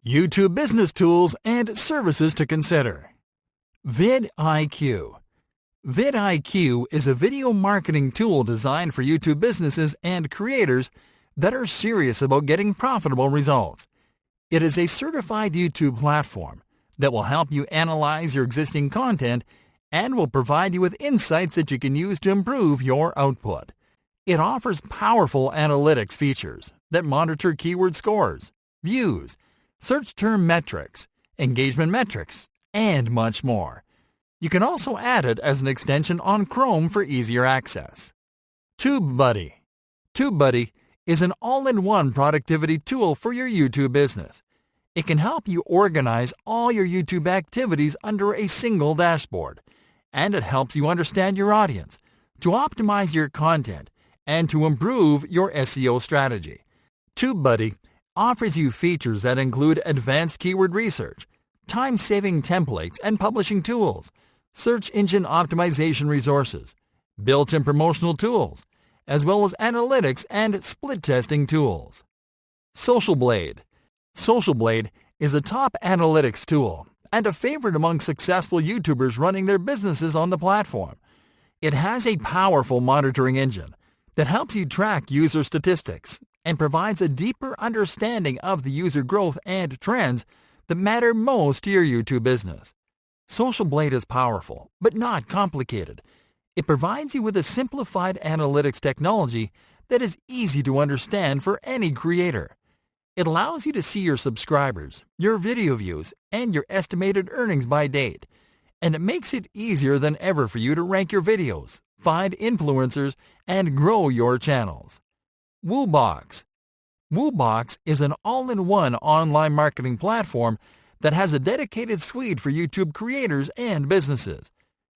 YouTube business tools and services to consider. VidIQ. VidIQ is a video marketing tool designed for YouTube businesses and creators that are serious about getting profitable results. It is a certified YouTube platform that will help you analyze your existing content and will provide you with insights that you can use to improve your output. It offers powerful analytics features that monitor keyword scores, views, search term metrics, engagement metrics, and much more. You can also add it as an extension on Chrome for easier access. TubeBuddy. TubeBuddy is an all-in-one productivity tool for your YouTube business. It can help you organize all your YouTube activities under a single dashboard, and it helps you understand your audience, to optimize your content, and to improve your SEO strategy. TubeBuddy offers you features that include advanced keyword research, time-saving templates and publishing tools, search engine optimization resources, built-in promotional tools, as well as analytics and split testing tools. SocialBlade. SocialBlade is a top analytics tool and a favorite among successful YouTubers running their businesses on the platform. It has a powerful monitoring engine that helps you track user statistics and provides a deeper understanding of the user growth and trends that matter most to your YouTube business. SocialBlade is powerful, but not complicated. It provides you with a simplified analytics technology that is easy to understand for any creator. It allows you to see your subscribers, your video views, and your estimated earnings by date. And it makes it easier than ever for you to rank your videos, find influencers, and grow your channels. Woobox. Woobox is an all-in-one online marketing platform that has a dedicated suite for YouTube creators and businesses,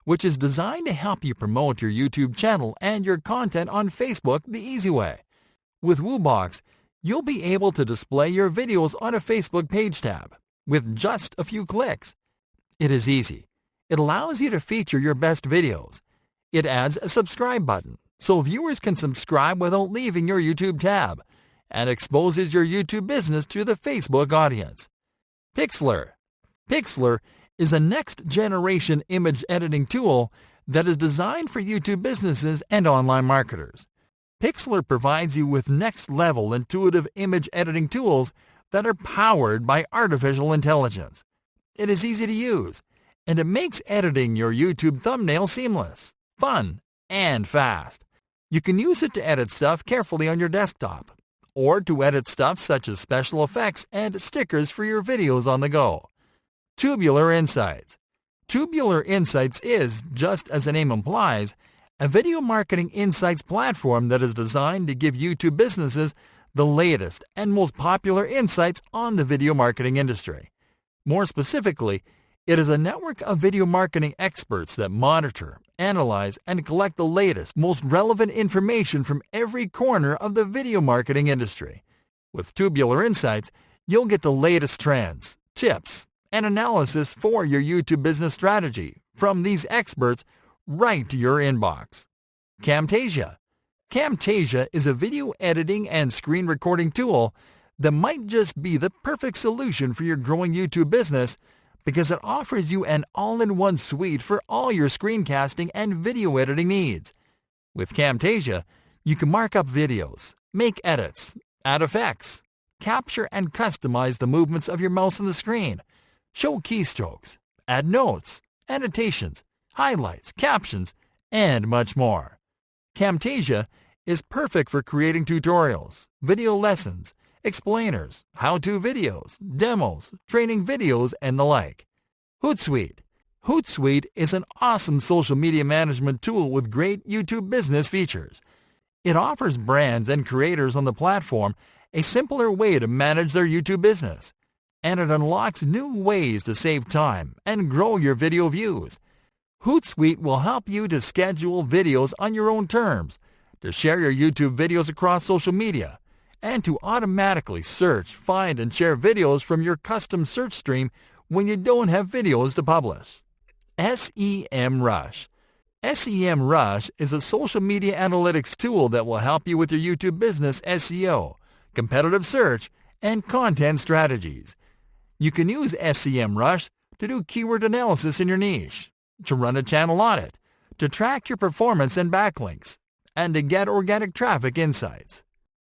which is designed to help you promote your YouTube channel and your content on Facebook the easy way. With Woobox, you'll be able to display your videos on a Facebook page tab with just a few clicks. It is easy. It allows you to feature your best videos. It adds a subscribe button so viewers can subscribe without leaving your YouTube tab, and exposes your YouTube business to the Facebook audience. Pixlr. Pixlr is a next-generation image editing tool that is designed for YouTube businesses and online marketers. Pixlr provides you with next-level intuitive image editing tools that are powered by artificial intelligence. It is easy to use, and it makes editing your YouTube thumbnail seamless, fun, and fast. You can use it to edit stuff carefully on your desktop, or to edit stuff such as special effects and stickers for your videos on the go. Tubular Insights. Tubular Insights is, just as the name implies, a video marketing insights platform that is designed to give YouTube businesses the latest and most popular insights on the video marketing industry. More specifically, it is a network of video marketing experts that monitor, analyze, and collect the latest, most relevant information from every corner of the video marketing industry. With Tubular Insights, you'll get the latest trends, tips, and analysis for your YouTube business strategy from these experts right to your inbox. Camtasia. Camtasia is a video editing and screen recording tool that might just be the perfect solution for your growing YouTube business because it offers you an all-in-one suite for all your screencasting and video editing needs. With Camtasia, you can mark up videos, make edits, add effects, capture and customize the movements of your mouse on the screen, show keystrokes, add notes, annotations, highlights, captions, and much more. Camtasia is perfect for creating tutorials, video lessons, explainers, how-to videos, demos, training videos, and the like. Hootsuite. Hootsuite is an awesome social media management tool with great YouTube business features. It offers brands and creators on the platform a simpler way to manage their YouTube business, and it unlocks new ways to save time and grow your video views. Hootsuite will help you to schedule videos on your own terms, to share your YouTube videos across social media, and to automatically search, find, and share videos from your custom search stream when you don't have videos to publish. SEMrush. SEMrush is a social media analytics tool that will help you with your YouTube business SEO, competitive search, and content strategies. You can use SEMrush to do keyword analysis in your niche, to run a channel audit, to track your performance and backlinks, and to get organic traffic insights.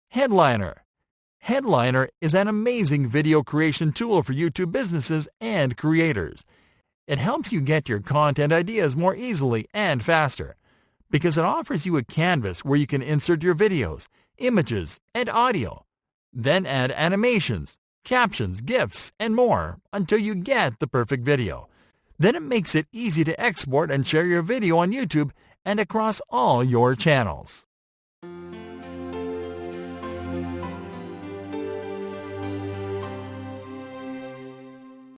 Headliner. Headliner is an amazing video creation tool for YouTube businesses and creators. It helps you get your content ideas more easily and faster because it offers you a canvas where you can insert your videos, images, and audio. Then add animations, captions, GIFs, and more until you get the perfect video. Then it makes it easy to export and share your video on YouTube and across all your channels.